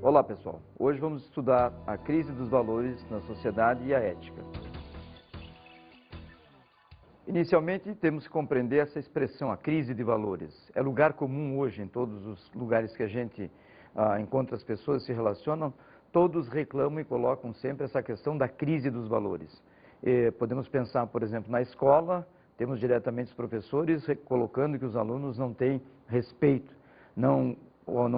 Olá pessoal, hoje vamos estudar a crise dos valores na sociedade e a ética. Inicialmente temos que compreender essa expressão, a crise de valores. É lugar comum hoje em todos os lugares que a gente encontra as pessoas se relacionam, todos reclamam e colocam sempre essa questão da crise dos valores. Podemos pensar, por exemplo, na escola, temos diretamente os professores colocando que os alunos não têm respeito, não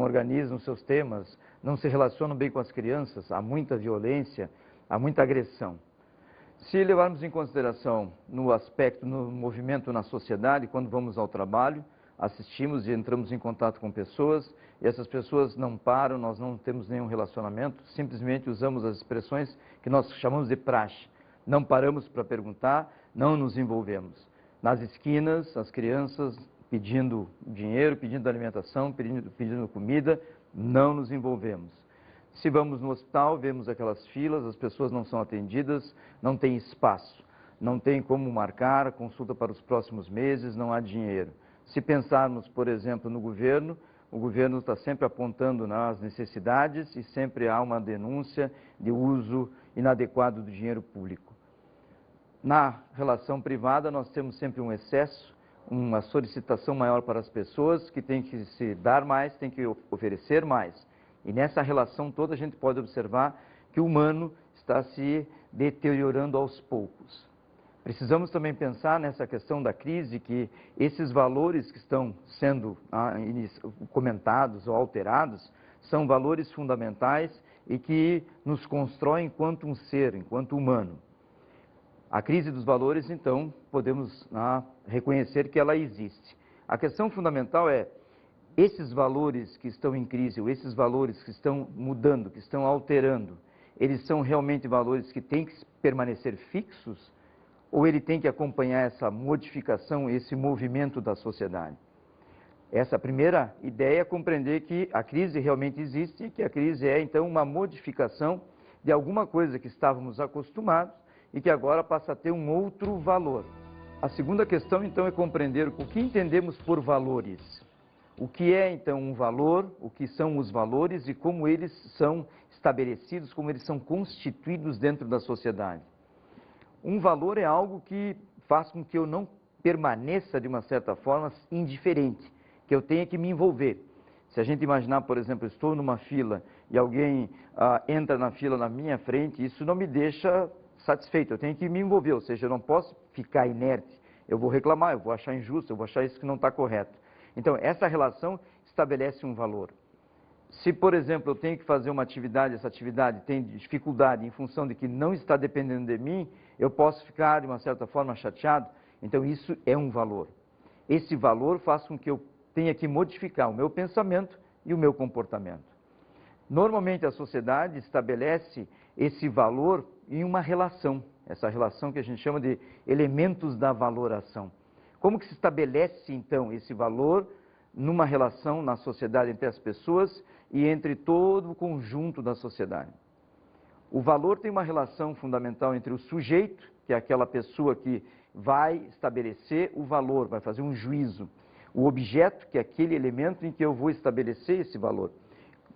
organizam seus temas, não se relacionam bem com as crianças, há muita violência, há muita agressão. Se levarmos em consideração no aspecto, no movimento na sociedade, quando vamos ao trabalho, assistimos e entramos em contato com pessoas, e essas pessoas não param, nós não temos nenhum relacionamento, simplesmente usamos as expressões que nós chamamos de praxe. Não paramos para perguntar, não nos envolvemos. Nas esquinas, as crianças pedindo dinheiro, pedindo alimentação, pedindo comida, não nos envolvemos. Se vamos no hospital, vemos aquelas filas, as pessoas não são atendidas, não tem espaço, não tem como marcar a consulta para os próximos meses, não há dinheiro. Se pensarmos, por exemplo, no governo, o governo está sempre apontando nas necessidades e sempre há uma denúncia de uso inadequado do dinheiro público. Na relação privada, nós temos sempre um excesso, uma solicitação maior para as pessoas, que tem que se dar mais, tem que oferecer mais. E nessa relação toda a gente pode observar que o humano está se deteriorando aos poucos. Precisamos também pensar nessa questão da crise, que esses valores que estão sendo comentados ou alterados são valores fundamentais e que nos constroem enquanto um ser, enquanto humano. A crise dos valores, então, podemos reconhecer que ela existe. A questão fundamental é, esses valores que estão em crise, ou esses valores que estão mudando, que estão alterando, eles são realmente valores que têm que permanecer fixos, ou ele tem que acompanhar essa modificação, esse movimento da sociedade? Essa primeira ideia é compreender que a crise realmente existe e que a crise é, então, uma modificação de alguma coisa que estávamos acostumados e que agora passa a ter um outro valor. A segunda questão, então, é compreender o que entendemos por valores. O que é, então, um valor, o que são os valores e como eles são estabelecidos, como eles são constituídos dentro da sociedade. Um valor é algo que faz com que eu não permaneça, de uma certa forma, indiferente, que eu tenha que me envolver. Se a gente imaginar, por exemplo, eu estou numa fila e alguém entra na fila na minha frente, isso não me deixa satisfeito, eu tenho que me envolver, ou seja, eu não posso ficar inerte, eu vou reclamar, eu vou achar injusto, eu vou achar isso que não está correto. Então, essa relação estabelece um valor. Se, por exemplo, eu tenho que fazer uma atividade, essa atividade tem dificuldade em função de que não está dependendo de mim, eu posso ficar, de uma certa forma, chateado. Então, isso é um valor. Esse valor faz com que eu tenha que modificar o meu pensamento e o meu comportamento. Normalmente, a sociedade estabelece esse valor em uma relação, essa relação que a gente chama de elementos da valoração. Como que se estabelece, então, esse valor numa relação na sociedade entre as pessoas e entre todo o conjunto da sociedade? O valor tem uma relação fundamental entre o sujeito, que é aquela pessoa que vai estabelecer o valor, vai fazer um juízo. O objeto, que é aquele elemento em que eu vou estabelecer esse valor.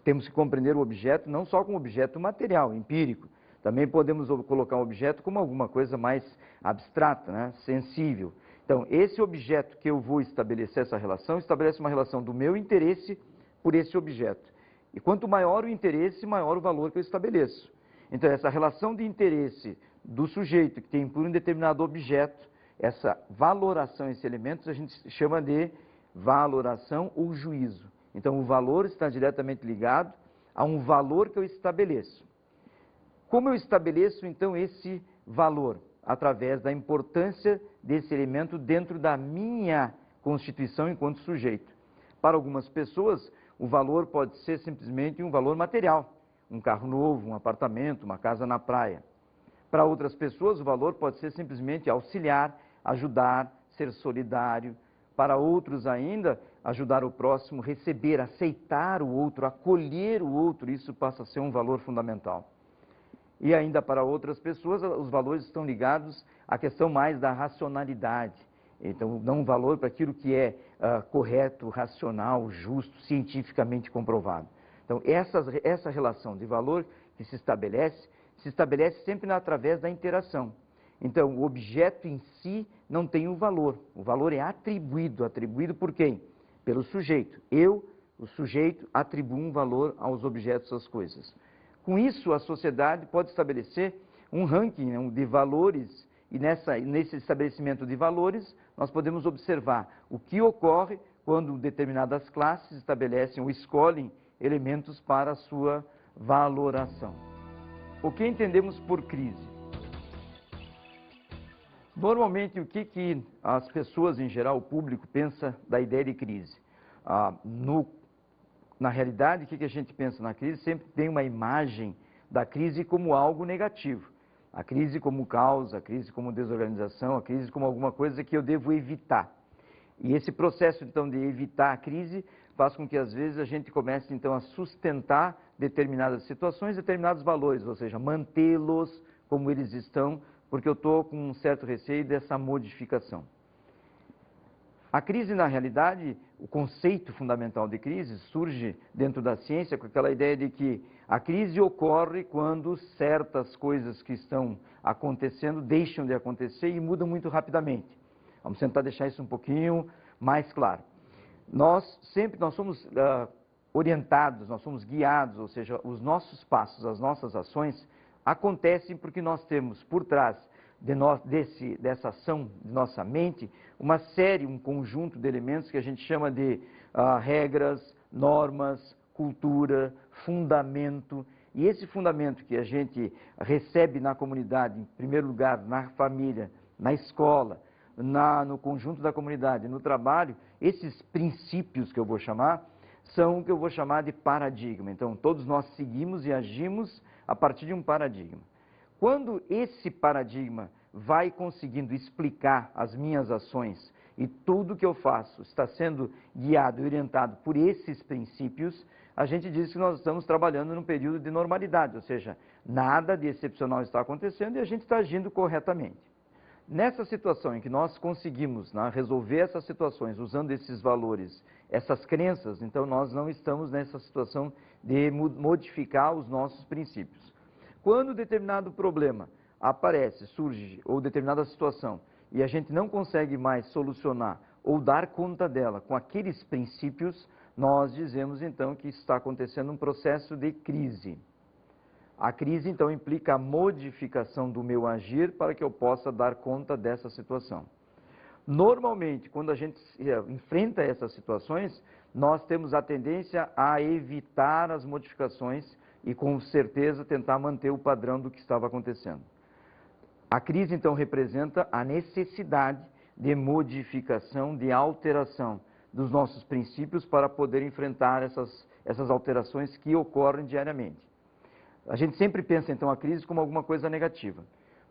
Temos que compreender o objeto não só como objeto material, empírico. Também podemos colocar um objeto como alguma coisa mais abstrata, né? Sensível. Então, esse objeto que eu vou estabelecer essa relação, estabelece uma relação do meu interesse por esse objeto. E quanto maior o interesse, maior o valor que eu estabeleço. Então, essa relação de interesse do sujeito que tem por um determinado objeto, essa valoração, esse elemento, a gente chama de valoração ou juízo. Então, o valor está diretamente ligado a um valor que eu estabeleço. Como eu estabeleço, então, esse valor? Através da importância desse elemento dentro da minha constituição enquanto sujeito. Para algumas pessoas, o valor pode ser simplesmente um valor material, um carro novo, um apartamento, uma casa na praia. Para outras pessoas, o valor pode ser simplesmente auxiliar, ajudar, ser solidário. Para outros ainda, ajudar o próximo, receber, aceitar o outro, acolher o outro, isso passa a ser um valor fundamental. E ainda para outras pessoas, os valores estão ligados à questão mais da racionalidade. Então, dão um valor para aquilo que é correto, racional, justo, cientificamente comprovado. Então, essa relação de valor que se estabelece sempre através da interação. Então, o objeto em si não tem o valor é atribuído por quem? Pelo sujeito. Eu, o sujeito, atribuo um valor aos objetos, às coisas. Com isso, a sociedade pode estabelecer um ranking, né, de valores, e nesse estabelecimento de valores, nós podemos observar o que ocorre quando determinadas classes estabelecem ou escolhem elementos para a sua valoração. O que entendemos por crise? Normalmente, o que as pessoas, em geral, o público, pensa da ideia de crise? Na realidade, o que a gente pensa na crise? Sempre tem uma imagem da crise como algo negativo. A crise como causa, a crise como desorganização, a crise como alguma coisa que eu devo evitar. E esse processo, então, de evitar a crise faz com que, às vezes, a gente comece, então, a sustentar determinadas situações, determinados valores, ou seja, mantê-los como eles estão, porque eu estou com um certo receio dessa modificação. A crise, na realidade, o conceito fundamental de crise surge dentro da ciência com aquela ideia de que a crise ocorre quando certas coisas que estão acontecendo deixam de acontecer e mudam muito rapidamente. Vamos tentar deixar isso um pouquinho mais claro. Nós somos orientados, nós somos guiados, ou seja, os nossos passos, as nossas ações acontecem porque nós temos por trás dessa ação de nossa mente uma série, um conjunto de elementos que a gente chama de regras, normas, cultura, fundamento. E esse fundamento que a gente recebe na comunidade, em primeiro lugar, na família, na escola, no conjunto da comunidade, no trabalho, esses princípios que eu vou chamar, são o que eu vou chamar de paradigma. Então, todos nós seguimos e agimos a partir de um paradigma. Quando esse paradigma vai conseguindo explicar as minhas ações e tudo que eu faço está sendo guiado e orientado por esses princípios, a gente diz que nós estamos trabalhando num período de normalidade, ou seja, nada de excepcional está acontecendo e a gente está agindo corretamente. Nessa situação em que nós conseguimos resolver essas situações usando esses valores, essas crenças, então nós não estamos nessa situação de modificar os nossos princípios. Quando determinado problema aparece, surge, ou determinada situação, e a gente não consegue mais solucionar ou dar conta dela com aqueles princípios, nós dizemos então que está acontecendo um processo de crise. A crise, então, implica a modificação do meu agir para que eu possa dar conta dessa situação. Normalmente, quando a gente enfrenta essas situações, nós temos a tendência a evitar as modificações e, com certeza, tentar manter o padrão do que estava acontecendo. A crise, então, representa a necessidade de modificação, de alteração dos nossos princípios para poder enfrentar essas alterações que ocorrem diariamente. A gente sempre pensa, então, a crise como alguma coisa negativa.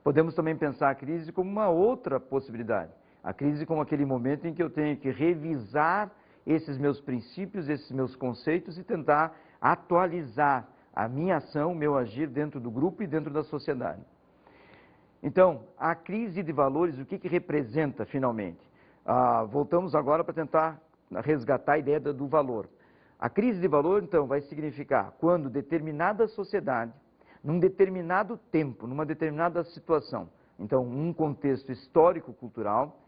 Podemos também pensar a crise como uma outra possibilidade. A crise como aquele momento em que eu tenho que revisar esses meus princípios, esses meus conceitos e tentar atualizar a minha ação, o meu agir dentro do grupo e dentro da sociedade. Então, a crise de valores, o que representa finalmente? Voltamos agora para tentar resgatar a ideia do valor. A crise de valor, então, vai significar quando determinada sociedade, num determinado tempo, numa determinada situação, então, um contexto histórico-cultural,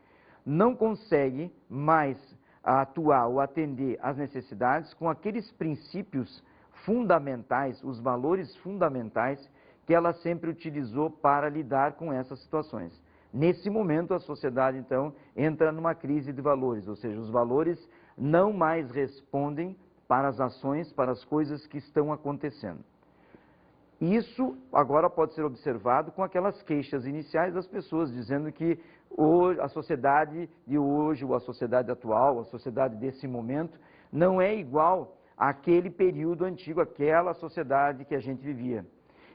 não consegue mais atuar ou atender às necessidades com aqueles princípios fundamentais, os valores fundamentais que ela sempre utilizou para lidar com essas situações. Nesse momento, a sociedade, então, entra numa crise de valores, ou seja, os valores não mais respondem para as ações, para as coisas que estão acontecendo. Isso agora pode ser observado com aquelas queixas iniciais das pessoas, dizendo que a sociedade de hoje, ou a sociedade atual, a sociedade desse momento, não é igual àquele período antigo, àquela sociedade que a gente vivia.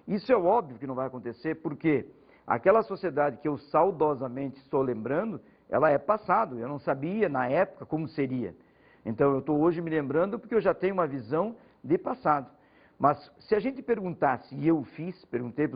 Isso é óbvio que não vai acontecer, porque aquela sociedade que eu saudosamente estou lembrando, ela é passado, eu não sabia na época como seria. Então, eu estou hoje me lembrando porque eu já tenho uma visão de passado. Mas, se a gente perguntasse, e eu perguntei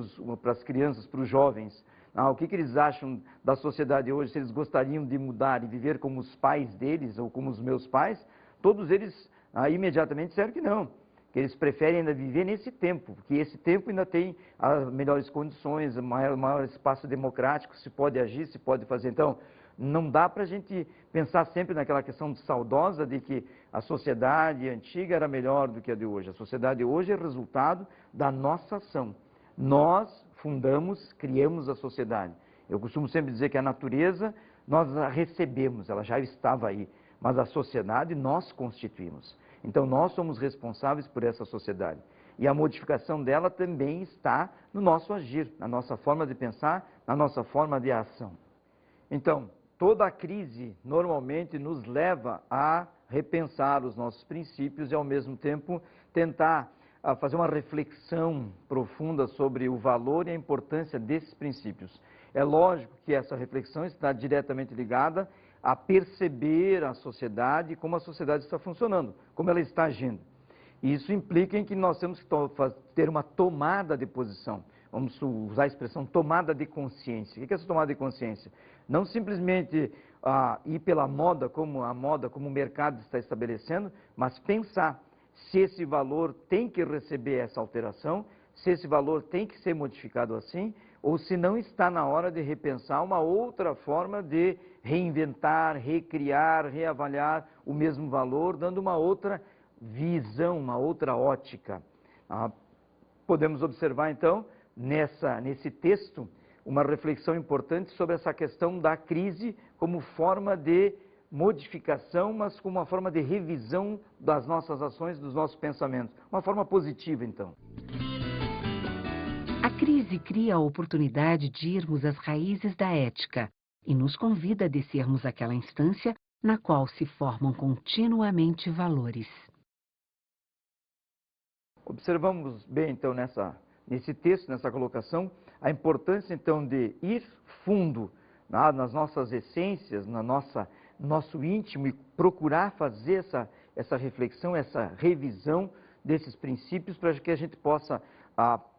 para as crianças, para os jovens, o que eles acham da sociedade hoje, se eles gostariam de mudar e viver como os pais deles, ou como os meus pais, todos eles imediatamente disseram que não. que eles preferem ainda viver nesse tempo, porque esse tempo ainda tem as melhores condições, maior espaço democrático, se pode agir, se pode fazer. Então, não dá para a gente pensar sempre naquela questão saudosa de que a sociedade antiga era melhor do que a de hoje. A sociedade hoje é resultado da nossa ação. Nós fundamos, criamos a sociedade. Eu costumo sempre dizer que a natureza nós a recebemos, ela já estava aí, mas a sociedade nós constituímos. Então nós somos responsáveis por essa sociedade. E a modificação dela também está no nosso agir, na nossa forma de pensar, na nossa forma de ação. Então, toda a crise normalmente nos leva a repensar os nossos princípios e ao mesmo tempo tentar fazer uma reflexão profunda sobre o valor e a importância desses princípios. É lógico que essa reflexão está diretamente ligada a perceber a sociedade, como a sociedade está funcionando, como ela está agindo. E isso implica em que nós temos que ter uma tomada de posição. Vamos usar a expressão tomada de consciência. O que é essa tomada de consciência? Não simplesmente ir pela moda, como o mercado está estabelecendo, mas pensar se esse valor tem que receber essa alteração, se esse valor tem que ser modificado assim, ou se não está na hora de repensar uma outra forma de reinventar, recriar, reavaliar o mesmo valor, dando uma outra visão, uma outra ótica. Podemos observar, então, nesse texto, uma reflexão importante sobre essa questão da crise como forma de modificação, mas como uma forma de revisão das nossas ações, dos nossos pensamentos. Uma forma positiva, então. A crise cria a oportunidade de irmos às raízes da ética e nos convida a descermos àquela instância na qual se formam continuamente valores. Observamos bem, então, nesse texto, nessa colocação, a importância, então, de ir fundo nas nossas essências, no nosso íntimo e procurar fazer essa reflexão, essa revisão desses princípios para que a gente possa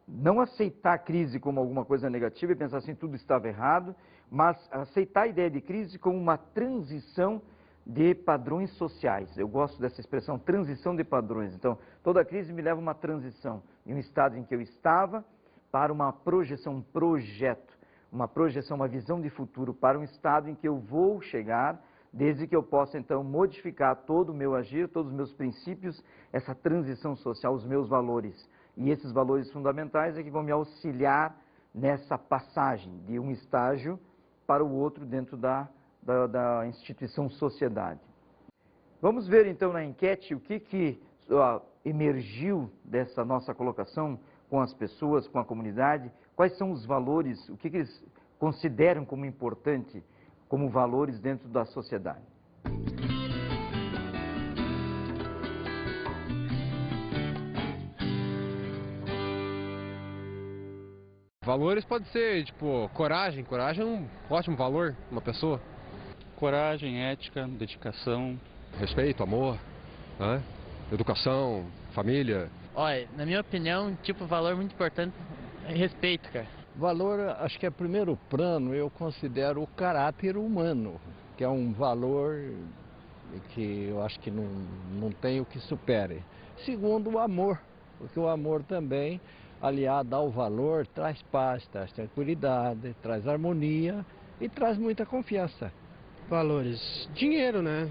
não aceitar a crise como alguma coisa negativa e pensar assim, tudo estava errado, mas aceitar a ideia de crise como uma transição de padrões sociais. Eu gosto dessa expressão, transição de padrões. Então, toda crise me leva a uma transição de um estado em que eu estava para uma projeção, um projeto, uma projeção, uma visão de futuro para um estado em que eu vou chegar, desde que eu possa, então, modificar todo o meu agir, todos os meus princípios, essa transição social, os meus valores. E esses valores fundamentais é que vão me auxiliar nessa passagem de um estágio para o outro dentro da instituição sociedade. Vamos ver então na enquete o que emergiu dessa nossa colocação com as pessoas, com a comunidade, quais são os valores, o que eles consideram como importante, como valores dentro da sociedade. Valores pode ser, tipo, coragem. Coragem é um ótimo valor, uma pessoa. Coragem, ética, dedicação. Respeito, amor, né? Educação, família. Olha, na minha opinião, tipo, valor muito importante é respeito, cara. Valor, acho que é primeiro plano, eu considero o caráter humano, que é um valor que eu acho que não tem o que supere. Segundo, o amor, porque o amor também, aliado ao valor, traz paz, traz tranquilidade, traz harmonia e traz muita confiança. Valores. Dinheiro, né?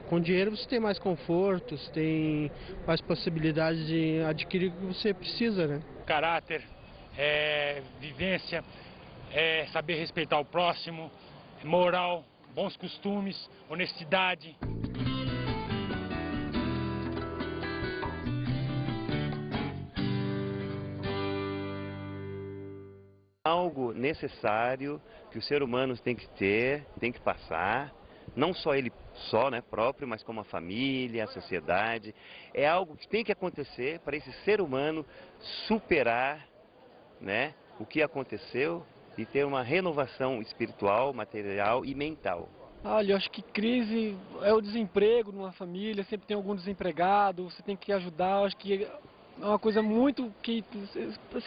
Com dinheiro você tem mais conforto, você tem mais possibilidade de adquirir o que você precisa, né? Caráter, vivência, saber respeitar o próximo, moral, bons costumes, honestidade. Algo necessário que o ser humano tem que ter, tem que passar, não só ele próprio, mas como a família, a sociedade. É algo que tem que acontecer para esse ser humano superar, né, o que aconteceu e ter uma renovação espiritual, material e mental. Olha, eu acho que crise é o desemprego numa família, sempre tem algum desempregado, você tem que ajudar, eu acho que é uma coisa muito que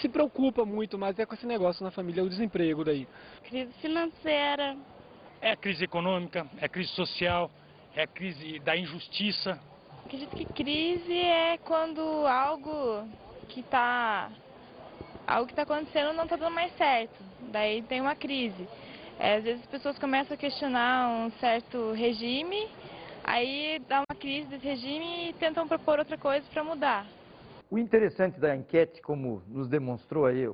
se preocupa muito, mas é com esse negócio na família, o desemprego daí. Crise financeira. É crise econômica, é crise social, é crise da injustiça. acredito que crise é quando algo que está acontecendo não está dando mais certo. Daí tem uma crise. Às vezes as pessoas começam a questionar um certo regime, aí dá uma crise desse regime e tentam propor outra coisa para mudar. O interessante da enquete, como nos demonstrou aí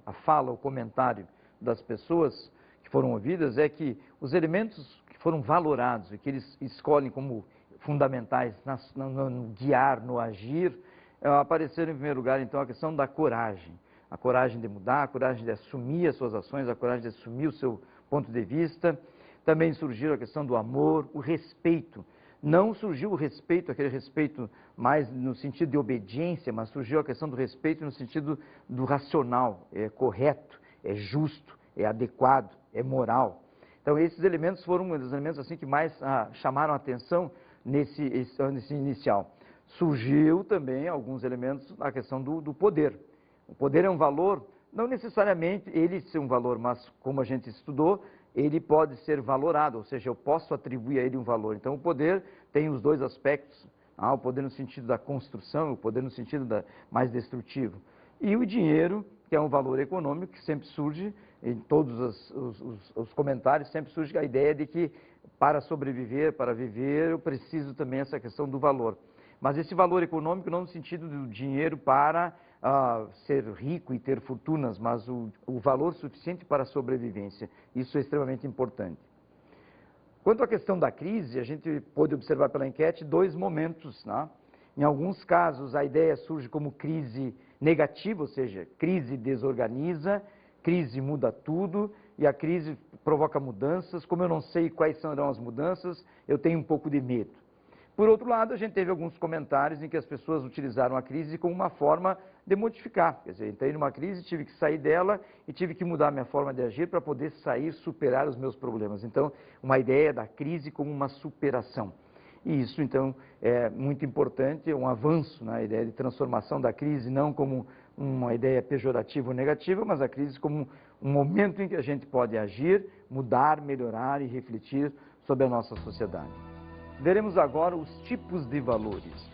a fala, o comentário das pessoas que foram ouvidas, é que os elementos que foram valorados e que eles escolhem como fundamentais no guiar, no agir, apareceram em primeiro lugar, então, a questão da coragem. A coragem de mudar, a coragem de assumir as suas ações, a coragem de assumir o seu ponto de vista. Também surgiu a questão do amor, o respeito. Não surgiu o respeito, aquele respeito mais no sentido de obediência, mas surgiu a questão do respeito no sentido do racional, é correto, é justo, é adequado, é moral. Então, esses elementos foram um dos elementos assim, que mais chamaram a atenção nesse inicial. Surgiu também alguns elementos a questão do poder. O poder é um valor, não necessariamente ele ser um valor, mas como a gente estudou, ele pode ser valorado, ou seja, eu posso atribuir a ele um valor. Então, o poder tem os dois aspectos, o poder no sentido da construção, o poder no sentido mais destrutivo. E o dinheiro, que é um valor econômico, que sempre surge, em todos os comentários, sempre surge a ideia de que para sobreviver, para viver, eu preciso também essa questão do valor. Mas esse valor econômico não no sentido do dinheiro para ser rico e ter fortunas, mas o valor suficiente para a sobrevivência. Isso é extremamente importante. Quanto à questão da crise, a gente pôde observar pela enquete dois momentos, né? Em alguns casos, a ideia surge como crise negativa, ou seja, crise desorganiza, crise muda tudo e a crise provoca mudanças. Como eu não sei quais serão as mudanças, eu tenho um pouco de medo. Por outro lado, a gente teve alguns comentários em que as pessoas utilizaram a crise como uma forma de modificar. Quer dizer, entrei numa crise, tive que sair dela e tive que mudar minha forma de agir para poder sair, superar os meus problemas. Então, uma ideia da crise como uma superação. E isso, então, é muito importante, é um avanço na ideia de transformação da crise, não como uma ideia pejorativa ou negativa, mas a crise como um momento em que a gente pode agir, mudar, melhorar e refletir sobre a nossa sociedade. Veremos agora os tipos de valores.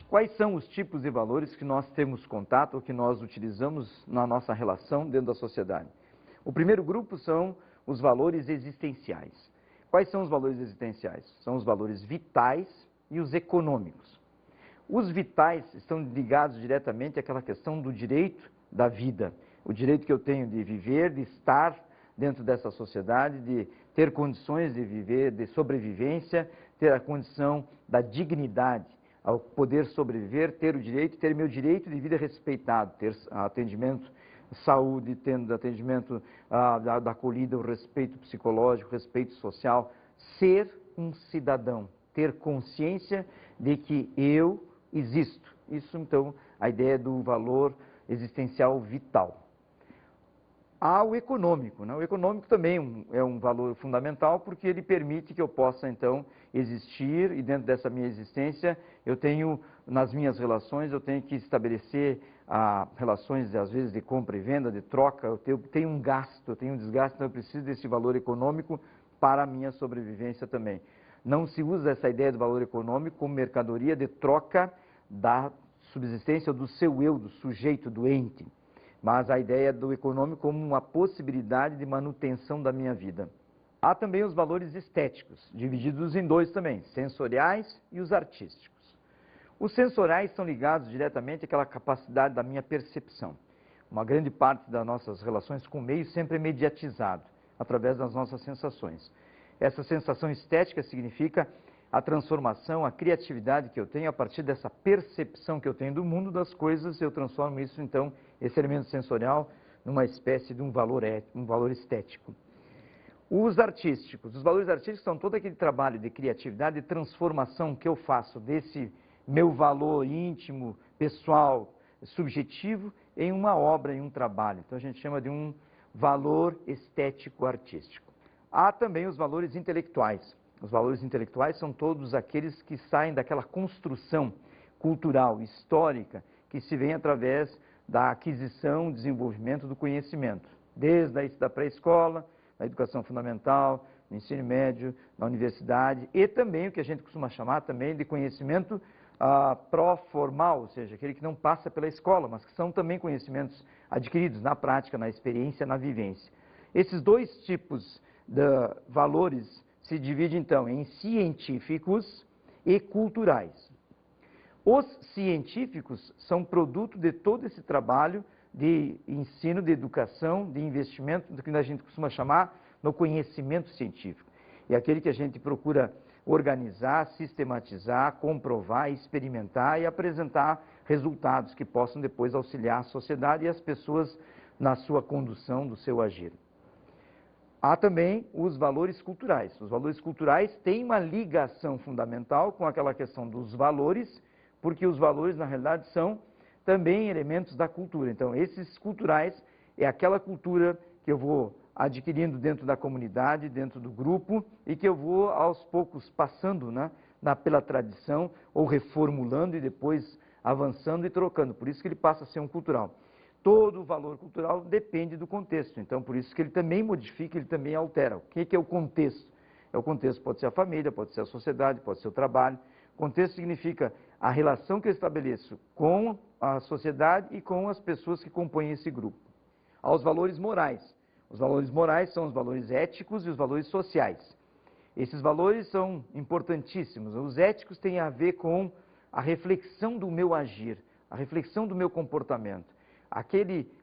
Quais são os tipos de valores que nós temos contato ou que nós utilizamos na nossa relação dentro da sociedade? O primeiro grupo são os valores existenciais. Quais são os valores existenciais? São os valores vitais e os econômicos. Os vitais estão ligados diretamente àquela questão do direito da vida, o direito que eu tenho de viver, de estar dentro dessa sociedade, de ter condições de viver, de sobrevivência, ter a condição da dignidade, ao poder sobreviver, ter o direito, ter meu direito de vida respeitado, ter atendimento, saúde, tendo atendimento da acolhida, o respeito psicológico, o respeito social, ser um cidadão, ter consciência de que eu existo. Isso, então, a ideia do valor existencial vital. Há o econômico, né? O econômico também é um valor fundamental porque ele permite que eu possa, então, existir e dentro dessa minha existência eu tenho, nas minhas relações, eu tenho que estabelecer relações, às vezes, de compra e venda, de troca, eu tenho um gasto, eu tenho um desgaste, então eu preciso desse valor econômico para a minha sobrevivência também. Não se usa essa ideia do valor econômico como mercadoria de troca da subsistência do seu eu, do sujeito, do ente, mas a ideia do econômico como uma possibilidade de manutenção da minha vida. Há também os valores estéticos, divididos em dois também, sensoriais e os artísticos. Os sensoriais estão ligados diretamente àquela capacidade da minha percepção. Uma grande parte das nossas relações com o meio sempre é mediatizado, através das nossas sensações. Essa sensação estética significa a transformação, a criatividade que eu tenho a partir dessa percepção que eu tenho do mundo das coisas, eu transformo isso, então, esse elemento sensorial, numa espécie de um valor estético. Os artísticos. Os valores artísticos são todo aquele trabalho de criatividade, de transformação que eu faço desse meu valor íntimo, pessoal, subjetivo, em uma obra, em um trabalho. Então, a gente chama de um valor estético artístico. Há também os valores intelectuais. Os valores intelectuais são todos aqueles que saem daquela construção cultural, histórica, que se vem através da aquisição, desenvolvimento do conhecimento, desde a pré-escola, da educação fundamental, no ensino médio, na universidade, e também o que a gente costuma chamar também de conhecimento pró-formal, ou seja, aquele que não passa pela escola, mas que são também conhecimentos adquiridos na prática, na experiência, na vivência. Esses dois tipos de valores se dividem, então, em científicos e culturais. Os científicos são produto de todo esse trabalho de ensino, de educação, de investimento, do que a gente costuma chamar no conhecimento científico. É aquele que a gente procura organizar, sistematizar, comprovar, experimentar e apresentar resultados que possam depois auxiliar a sociedade e as pessoas na sua condução do seu agir. Há também os valores culturais. Os valores culturais têm uma ligação fundamental com aquela questão dos valores, porque os valores, na realidade, são também elementos da cultura. Então, esses culturais é aquela cultura que eu vou adquirindo dentro da comunidade, dentro do grupo, e que eu vou, aos poucos, passando pela tradição, ou reformulando e depois avançando e trocando. Por isso que ele passa a ser um cultural. Todo o valor cultural depende do contexto, então por isso que ele também modifica, ele também altera. O que é o contexto? O contexto pode ser a família, pode ser a sociedade, pode ser o trabalho. Contexto significa a relação que eu estabeleço com a sociedade e com as pessoas que compõem esse grupo. Aos valores morais. Os valores morais são os valores éticos e os valores sociais. Esses valores são importantíssimos. Os éticos têm a ver com a reflexão do meu agir, a reflexão do meu comportamento.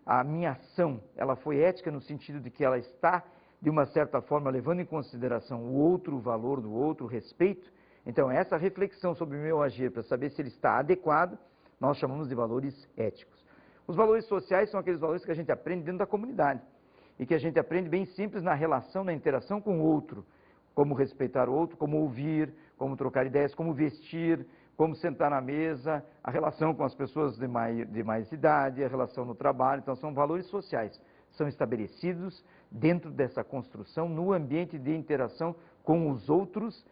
A minha ação, ela foi ética no sentido de que ela está, de uma certa forma, levando em consideração o outro, o valor do outro, o respeito. Então, essa reflexão sobre o meu agir, para saber se ele está adequado, nós chamamos de valores éticos. Os valores sociais são aqueles valores que a gente aprende dentro da comunidade e que a gente aprende bem simples na relação, na interação com o outro, como respeitar o outro, como ouvir, como trocar ideias, como vestir, como sentar na mesa, a relação com as pessoas de mais idade, a relação no trabalho. Então, são valores sociais, são estabelecidos dentro dessa construção, no ambiente de interação com os outros,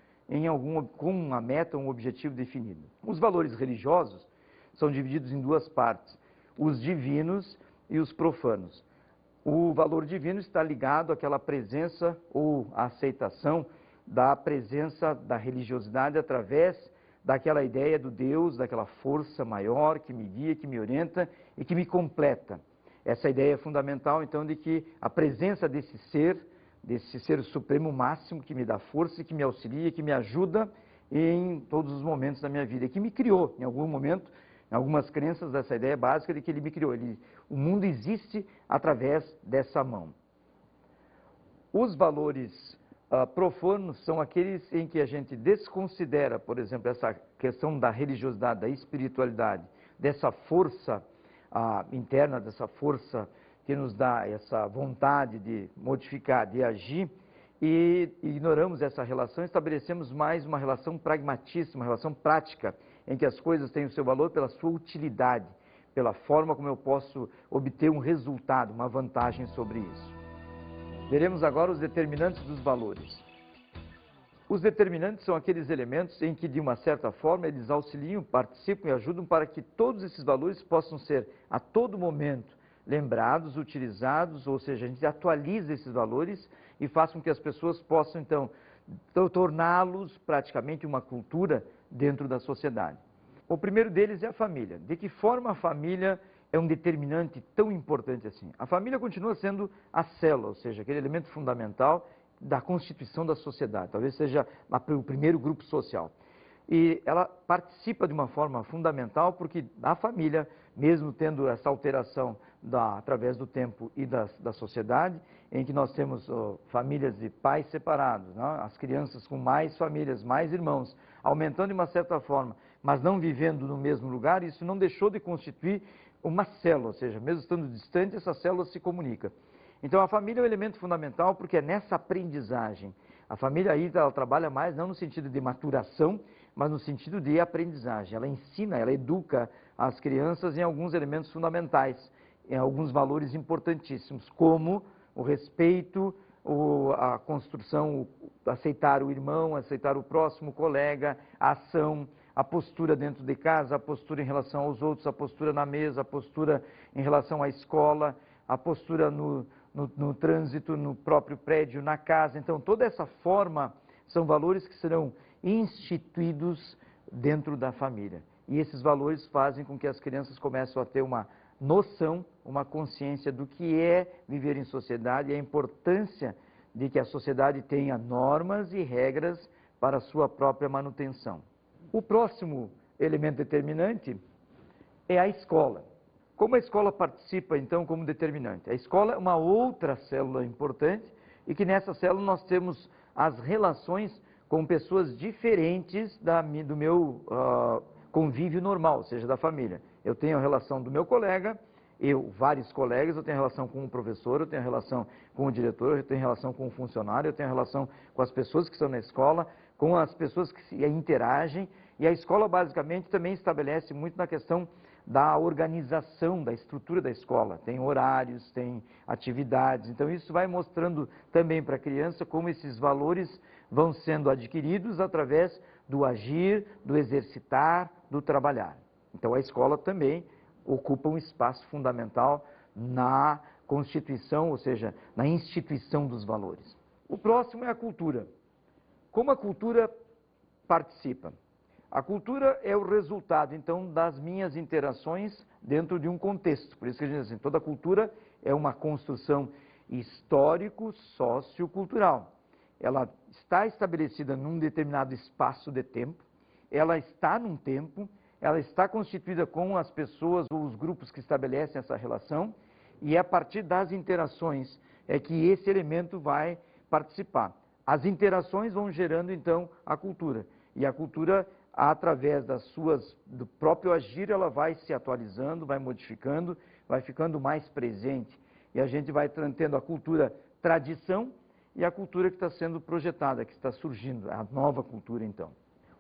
com uma meta, um objetivo definido. Os valores religiosos são divididos em duas partes, os divinos e os profanos. O valor divino está ligado àquela presença ou à aceitação da presença da religiosidade através daquela ideia do Deus, daquela força maior que me guia, que me orienta e que me completa. Essa ideia é fundamental, então, de que a presença desse ser supremo máximo que me dá força, que me auxilia, que me ajuda em todos os momentos da minha vida, que me criou em algum momento, em algumas crenças dessa ideia básica de que ele me criou. O mundo existe através dessa mão. Os valores profanos são aqueles em que a gente desconsidera, por exemplo, essa questão da religiosidade, da espiritualidade, dessa força interna, dessa força que nos dá essa vontade de modificar, de agir, e ignoramos essa relação, estabelecemos mais uma relação pragmatista, uma relação prática, em que as coisas têm o seu valor pela sua utilidade, pela forma como eu posso obter um resultado, uma vantagem sobre isso. Veremos agora os determinantes dos valores. Os determinantes são aqueles elementos em que, de uma certa forma, eles auxiliam, participam e ajudam para que todos esses valores possam ser, a todo momento, lembrados, utilizados, ou seja, a gente atualiza esses valores e faz com que as pessoas possam, então, torná-los praticamente uma cultura dentro da sociedade. O primeiro deles é a família. De que forma a família é um determinante tão importante assim? A família continua sendo a célula, ou seja, aquele elemento fundamental da constituição da sociedade, talvez seja o primeiro grupo social. E ela participa de uma forma fundamental porque a família, mesmo tendo essa alteração através do tempo e da sociedade, em que nós temos famílias de pais separados, né? As crianças com mais famílias, mais irmãos, aumentando de uma certa forma, mas não vivendo no mesmo lugar, isso não deixou de constituir uma célula, ou seja, mesmo estando distante, essa célula se comunica. Então a família é um elemento fundamental porque é nessa aprendizagem. A família aí ela trabalha mais não no sentido de maturação, mas no sentido de aprendizagem. Ela ensina, ela educa as crianças em alguns elementos fundamentais, em alguns valores importantíssimos, como o respeito, a construção, aceitar o irmão, aceitar o próximo colega, a ação, a postura dentro de casa, a postura em relação aos outros, a postura na mesa, a postura em relação à escola, a postura no trânsito, no próprio prédio, na casa. Então, toda essa forma são valores que serão instituídos dentro da família. E esses valores fazem com que as crianças comecem a ter uma noção, uma consciência do que é viver em sociedade e a importância de que a sociedade tenha normas e regras para a sua própria manutenção. O próximo elemento determinante é a escola. Como a escola participa, então, como determinante? A escola é uma outra célula importante e que nessa célula nós temos as relações com pessoas diferentes do meu convívio normal, ou seja, da família. Eu tenho a relação do meu colega, vários colegas, eu tenho relação com o professor, eu tenho relação com o diretor, eu tenho relação com o funcionário, eu tenho relação com as pessoas que estão na escola, com as pessoas que interagem, e a escola basicamente também estabelece muito na questão da organização, da estrutura da escola. Tem horários, tem atividades, então isso vai mostrando também para a criança como esses valores vão sendo adquiridos através do agir, do exercitar, do trabalhar. Então a escola também ocupa um espaço fundamental na constituição, ou seja, na instituição dos valores. O próximo é a cultura. Como a cultura participa? A cultura é o resultado, então, das minhas interações dentro de um contexto. Por isso que a gente diz assim, toda cultura é uma construção histórico-sociocultural. Ela está estabelecida num determinado espaço de tempo, ela está num tempo, ela está constituída com as pessoas ou os grupos que estabelecem essa relação, e é a partir das interações é que esse elemento vai participar. As interações vão gerando, então, a cultura. E a cultura, através do próprio agir, ela vai se atualizando, vai modificando, vai ficando mais presente. E a gente vai tendo a cultura tradição e a cultura que está sendo projetada, que está surgindo, a nova cultura, então.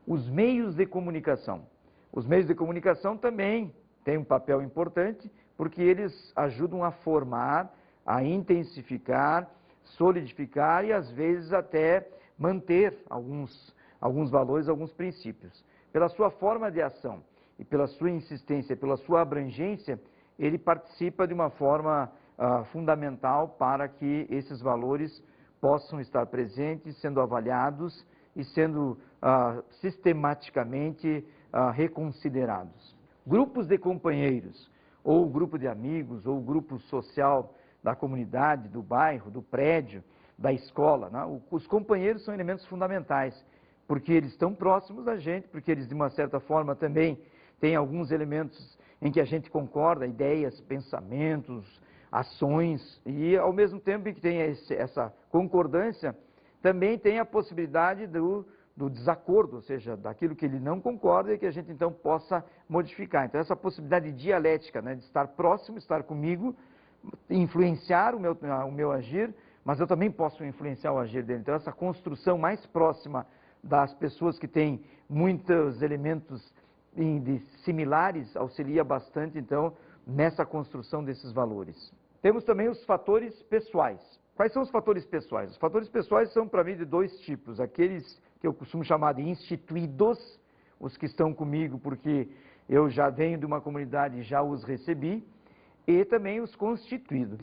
Os meios de comunicação. Os meios de comunicação também têm um papel importante, porque eles ajudam a formar, a intensificar, solidificar e, às vezes, até manter alguns valores, alguns princípios. Pela sua forma de ação e pela sua insistência, pela sua abrangência, ele participa de uma forma fundamental para que esses valores possam estar presentes, sendo avaliados e sendo sistematicamente reconsiderados. Grupos de companheiros, ou grupo de amigos, ou grupo social da comunidade, do bairro, do prédio, da escola, né? Os companheiros são elementos fundamentais, porque eles estão próximos da gente, porque eles, de uma certa forma, também têm alguns elementos em que a gente concorda, ideias, pensamentos, ações, e ao mesmo tempo que tem essa concordância, também tem a possibilidade do desacordo, ou seja, daquilo que ele não concorda e que a gente então possa modificar. Então essa possibilidade dialética, né, de estar próximo, estar comigo, influenciar o meu agir, mas eu também posso influenciar o agir dele. Então essa construção mais próxima das pessoas que têm muitos elementos similares auxilia bastante, então, nessa construção desses valores. Temos também os fatores pessoais. Quais são os fatores pessoais? Os fatores pessoais são, para mim, de dois tipos. Aqueles que eu costumo chamar de instituídos, os que estão comigo porque eu já venho de uma comunidade e já os recebi, e também os constituídos,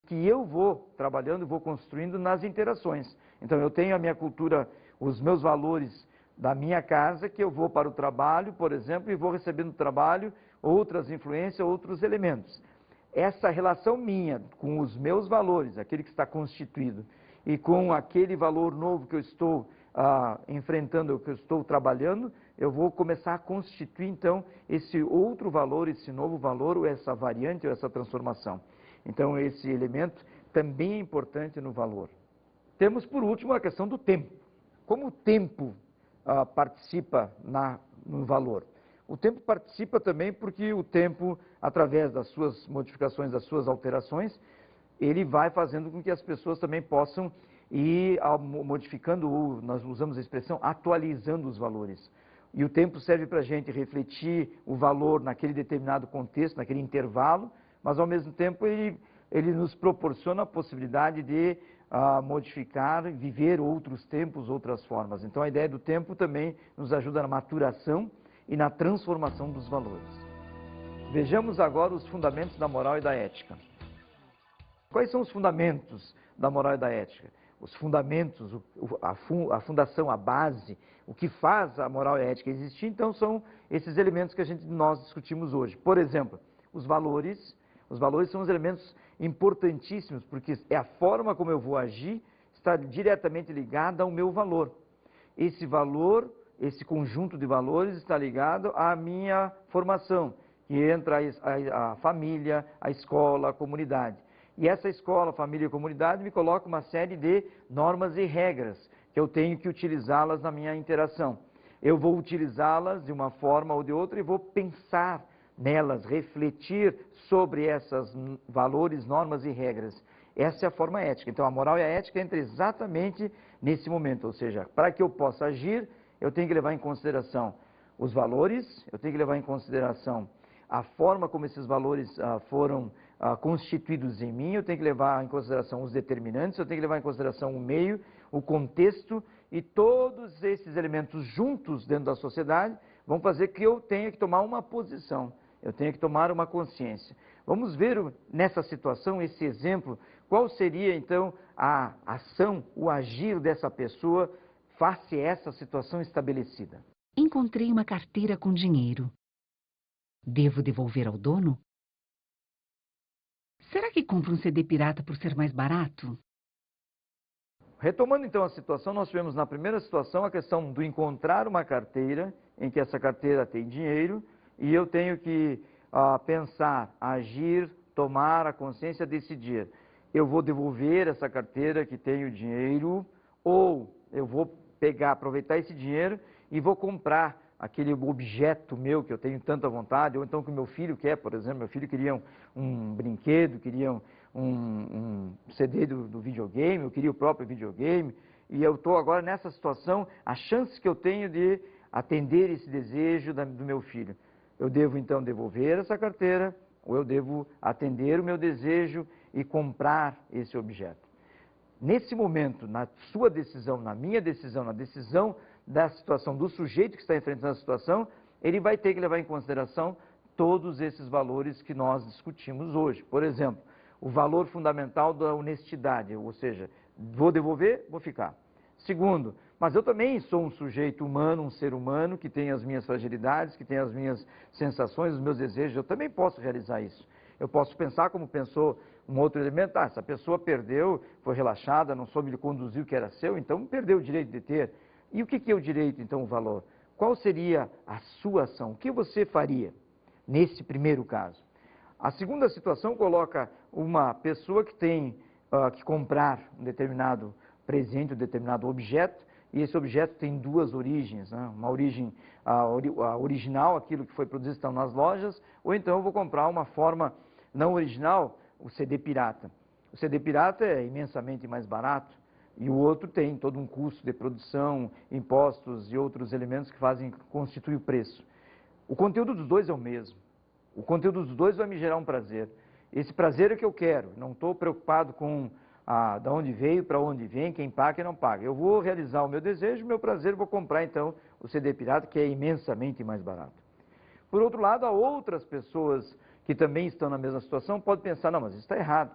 que eu vou trabalhando, vou construindo nas interações. Então, eu tenho a minha cultura, os meus valores da minha casa, que eu vou para o trabalho, por exemplo, e vou recebendo no trabalho outras influências, outros elementos. Essa relação minha com os meus valores, aquele que está constituído, e com aquele valor novo que eu estou enfrentando, que eu estou trabalhando, eu vou começar a constituir, então, esse outro valor, esse novo valor, ou essa variante, ou essa transformação. Então, esse elemento também é importante no valor. Temos, por último, a questão do tempo. Como o tempo participa no valor? O tempo participa também porque o tempo, através das suas modificações, das suas alterações, ele vai fazendo com que as pessoas também possam ir modificando, ou nós usamos a expressão, atualizando os valores. E o tempo serve para a gente refletir o valor naquele determinado contexto, naquele intervalo, mas ao mesmo tempo ele nos proporciona a possibilidade de modificar, viver outros tempos, outras formas. Então a ideia do tempo também nos ajuda na maturação e na transformação dos valores. Vejamos agora os fundamentos da moral e da ética. Quais são os fundamentos da moral e da ética? Os fundamentos, a fundação, a base, o que faz a moral e a ética existir, então, são esses elementos que nós discutimos hoje. Por exemplo, os valores. Os valores são os elementos importantíssimos, porque é a forma como eu vou agir, está diretamente ligada ao meu valor. Esse valor, esse conjunto de valores está ligado à minha formação, que entra a família, a escola, a comunidade. E essa escola, família e comunidade me coloca uma série de normas e regras que eu tenho que utilizá-las na minha interação. Eu vou utilizá-las de uma forma ou de outra e vou pensar nelas, refletir sobre esses valores, normas e regras. Essa é a forma ética. Então, a moral e a ética entram exatamente nesse momento. Ou seja, para que eu possa agir, eu tenho que levar em consideração os valores, eu tenho que levar em consideração a forma como esses valores foram constituídos em mim, eu tenho que levar em consideração os determinantes, eu tenho que levar em consideração o meio, o contexto, e todos esses elementos juntos dentro da sociedade vão fazer que eu tenha que tomar uma posição, eu tenho que tomar uma consciência. Vamos ver nessa situação, esse exemplo, qual seria então a ação, o agir dessa pessoa face a essa situação estabelecida. Encontrei uma carteira com dinheiro. Devo devolver ao dono? Será que compro um CD pirata por ser mais barato? Retomando então a situação, nós tivemos na primeira situação a questão do encontrar uma carteira, em que essa carteira tem dinheiro, e eu tenho que pensar, agir, tomar a consciência, decidir. Eu vou devolver essa carteira que tem o dinheiro, ou eu vou aproveitar esse dinheiro e vou comprar aquele objeto meu que eu tenho tanta vontade, ou então que o meu filho quer, por exemplo, meu filho queria um brinquedo, queria um CD do videogame, eu queria o próprio videogame, e eu estou agora nessa situação, a chance que eu tenho de atender esse desejo do meu filho. Eu devo então devolver essa carteira, ou eu devo atender o meu desejo e comprar esse objeto. Nesse momento, na sua decisão, na minha decisão, na decisão da situação do sujeito que está enfrentando a situação, ele vai ter que levar em consideração todos esses valores que nós discutimos hoje. Por exemplo, o valor fundamental da honestidade, ou seja, vou devolver, vou ficar. Segundo, mas eu também sou um sujeito humano, um ser humano, que tem as minhas fragilidades, que tem as minhas sensações, os meus desejos, eu também posso realizar isso. Eu posso pensar como pensou um outro elemento, essa pessoa perdeu, foi relaxada, não soube conduzir o que era seu, então perdeu o direito de ter. E o que é o direito, então, o valor? Qual seria a sua ação? O que você faria nesse primeiro caso? A segunda situação coloca uma pessoa que tem que comprar um determinado presente, um determinado objeto, e esse objeto tem duas origens, né? Uma origem a original, aquilo que foi produzido está nas lojas, ou então eu vou comprar uma forma não original, o CD pirata. O CD pirata é imensamente mais barato, e o outro tem todo um custo de produção, impostos e outros elementos que constituem o preço. O conteúdo dos dois é o mesmo. O conteúdo dos dois vai me gerar um prazer. Esse prazer é que eu quero. Não estou preocupado com de onde veio, para onde vem, quem paga e não paga. Eu vou realizar o meu desejo, o meu prazer, vou comprar então o CD pirata, que é imensamente mais barato. Por outro lado, há outras pessoas que também estão na mesma situação, podem pensar, não, mas isso está errado.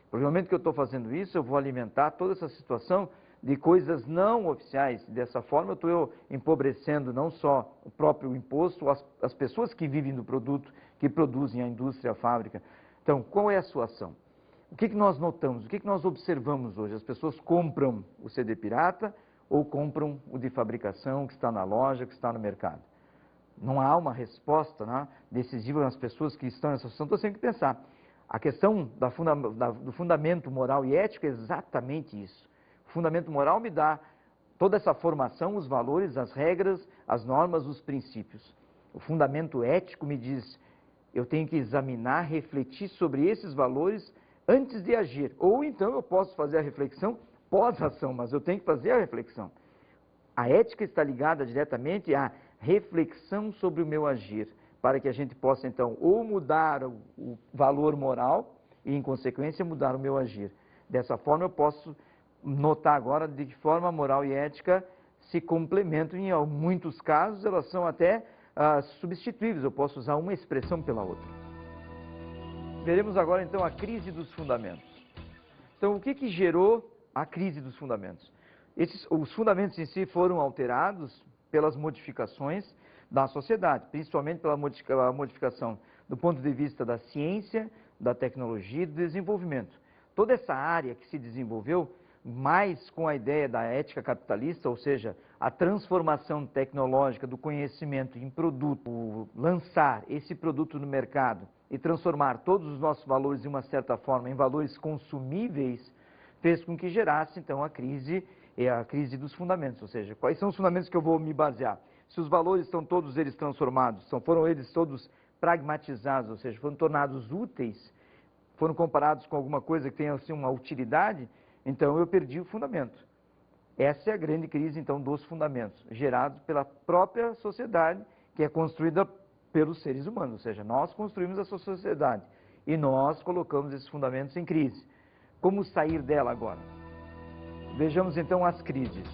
Porque no momento que eu estou fazendo isso, eu vou alimentar toda essa situação de coisas não oficiais. Dessa forma, eu estou empobrecendo não só o próprio imposto, as pessoas que vivem do produto, que produzem a indústria, a fábrica. Então, qual é a sua ação? O que nós notamos, o que nós observamos hoje? As pessoas compram o CD pirata ou compram o de fabricação que está na loja, que está no mercado? Não há uma resposta decisiva nas pessoas que estão nessa situação, então você tem que pensar. A questão do fundamento moral e ético é exatamente isso. O fundamento moral me dá toda essa formação, os valores, as regras, as normas, os princípios. O fundamento ético me diz, eu tenho que examinar, refletir sobre esses valores antes de agir. Ou então eu posso fazer a reflexão pós-ação, mas eu tenho que fazer a reflexão. A ética está ligada diretamente à reflexão sobre o meu agir, para que a gente possa, então, ou mudar o valor moral e, em consequência, mudar o meu agir. Dessa forma, eu posso notar agora de que forma a moral e a ética se complementam. Em muitos casos, elas são até substituíveis. Eu posso usar uma expressão pela outra. Veremos agora, então, a crise dos fundamentos. Então, o que gerou a crise dos fundamentos? Os fundamentos em si foram alterados pelas modificações da sociedade, principalmente pela modificação do ponto de vista da ciência, da tecnologia e do desenvolvimento. Toda essa área que se desenvolveu, mais com a ideia da ética capitalista, ou seja, a transformação tecnológica do conhecimento em produto, lançar esse produto no mercado e transformar todos os nossos valores, de uma certa forma, em valores consumíveis, fez com que gerasse, então, a crise dos fundamentos, ou seja, quais são os fundamentos que eu vou me basear? Se os valores estão todos eles transformados, foram eles todos pragmatizados, ou seja, foram tornados úteis, foram comparados com alguma coisa que tenha assim, uma utilidade, então eu perdi o fundamento. Essa é a grande crise, então, dos fundamentos, gerados pela própria sociedade, que é construída pelos seres humanos, ou seja, nós construímos essa sociedade e nós colocamos esses fundamentos em crise. Como sair dela agora? Vejamos, então, as crises.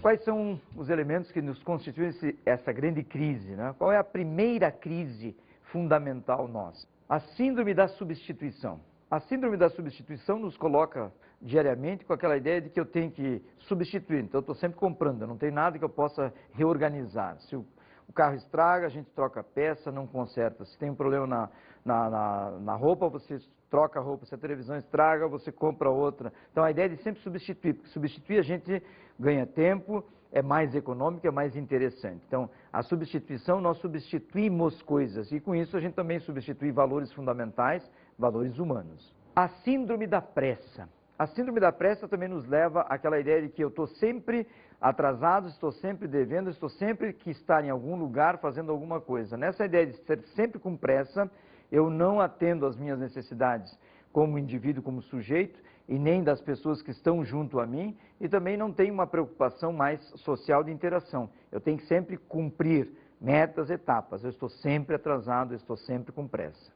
Quais são os elementos que nos constituem essa grande crise, né? Qual é a primeira crise fundamental nossa? A síndrome da substituição. A síndrome da substituição nos coloca diariamente com aquela ideia de que eu tenho que substituir. Então, eu estou sempre comprando, eu não tenho nada que eu possa reorganizar. Se o carro estraga, a gente troca a peça, não conserta. Se tem um problema na roupa, você troca a roupa. Se a televisão estraga, você compra outra. Então, a ideia é de sempre substituir, porque substituir a gente ganha tempo, é mais econômico, é mais interessante. Então, a substituição, nós substituímos coisas, e com isso a gente também substitui valores fundamentais, valores humanos. A síndrome da pressa. A síndrome da pressa também nos leva àquela ideia de que eu estou sempre atrasado, estou sempre devendo, estou sempre que estar em algum lugar fazendo alguma coisa. Nessa ideia de ser sempre com pressa, eu não atendo às minhas necessidades como indivíduo, como sujeito, e nem das pessoas que estão junto a mim, e também não tenho uma preocupação mais social de interação. Eu tenho que sempre cumprir metas, etapas. Eu estou sempre atrasado, eu estou sempre com pressa.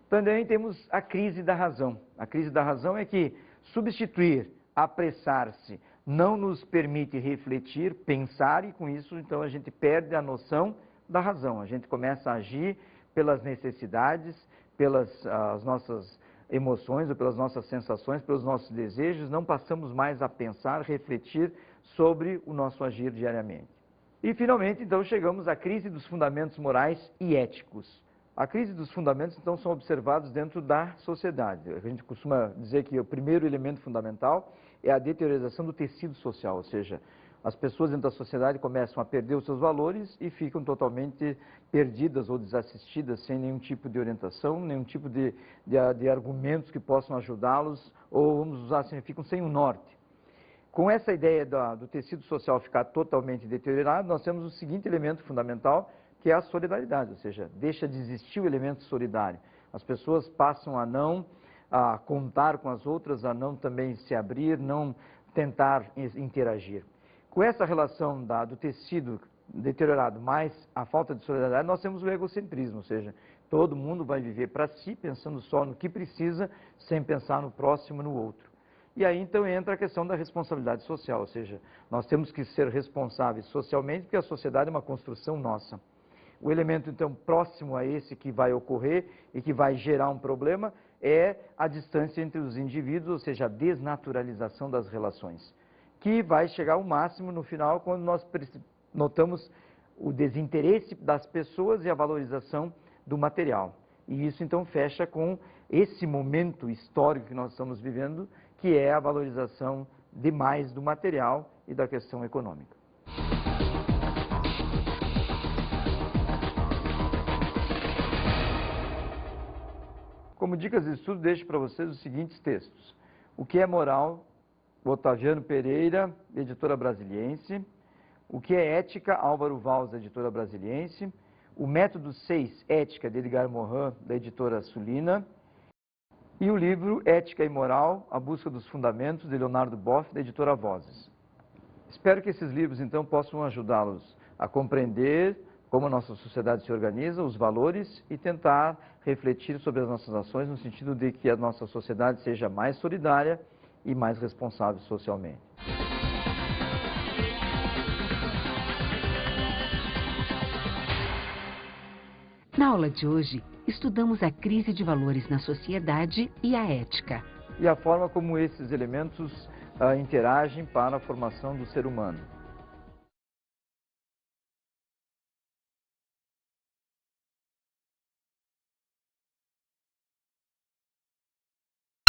Também temos a crise da razão. A crise da razão é que substituir, apressar-se, não nos permite refletir, pensar, e com isso, então, a gente perde a noção da razão. A gente começa a agir pelas necessidades, pelas as nossas emoções ou pelas nossas sensações, pelos nossos desejos, não passamos mais a pensar, refletir sobre o nosso agir diariamente. E, finalmente, então, chegamos à crise dos fundamentos morais e éticos. A crise dos fundamentos, então, são observados dentro da sociedade. A gente costuma dizer que o primeiro elemento fundamental é a deteriorização do tecido social, ou seja, as pessoas dentro da sociedade começam a perder os seus valores e ficam totalmente perdidas ou desassistidas, sem nenhum tipo de orientação, nenhum tipo de argumentos que possam ajudá-los, ou, vamos usar assim, ficam sem um norte. Com essa ideia do tecido social ficar totalmente deteriorado, nós temos o seguinte elemento fundamental, que é a solidariedade, ou seja, deixa de existir o elemento solidário. As pessoas passam a não contar com as outras, a não também se abrir, não tentar interagir. Com essa relação do tecido deteriorado mais a falta de solidariedade, nós temos o egocentrismo, ou seja, todo mundo vai viver para si, pensando só no que precisa, sem pensar no próximo, no outro. E aí, então, entra a questão da responsabilidade social, ou seja, nós temos que ser responsáveis socialmente, porque a sociedade é uma construção nossa. O elemento, então, próximo a esse que vai ocorrer e que vai gerar um problema é a distância entre os indivíduos, ou seja, a desnaturalização das relações, que vai chegar ao máximo no final quando nós notamos o desinteresse das pessoas e a valorização do material. E isso, então, fecha com esse momento histórico que nós estamos vivendo, que é a valorização demais do material e da questão econômica. Como dicas de estudo, deixo para vocês os seguintes textos. O que é moral? Otaviano Pereira, editora Brasiliense. O que é ética? Álvaro Valls, editora Brasiliense. O método 6, Ética, de Edgar Morin, da editora Sulina. E o livro Ética e Moral, A Busca dos Fundamentos, de Leonardo Boff, da editora Vozes. Espero que esses livros, então, possam ajudá-los a compreender como a nossa sociedade se organiza, os valores, e tentar refletir sobre as nossas ações no sentido de que a nossa sociedade seja mais solidária e mais responsável socialmente. Na aula de hoje, estudamos a crise de valores na sociedade e a ética. e a forma como esses elementos interagem para a formação do ser humano.